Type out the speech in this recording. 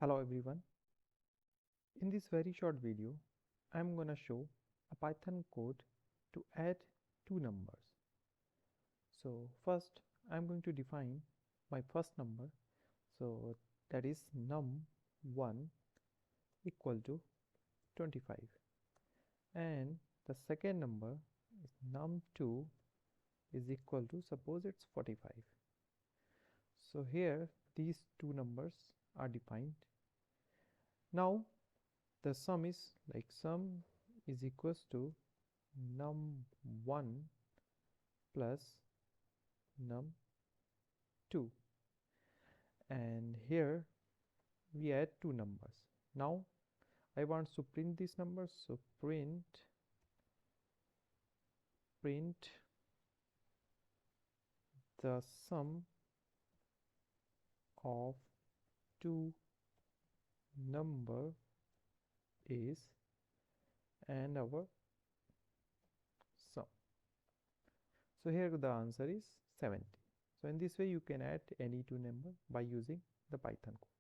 Hello everyone. In this very short video, I'm gonna show a Python code to add two numbers. So first, I'm going to define my first number. So that is num1 equal to 25. And the second number is num2 is equal to, suppose it's 45. So here these two numbers are defined. Now the sum is equals to num1 plus num2, and here we add two numbers. Now I want to print these numbers, so print the sum of two number is, and our sum. So here the answer is 70. So in this way you can add any two number by using the Python code.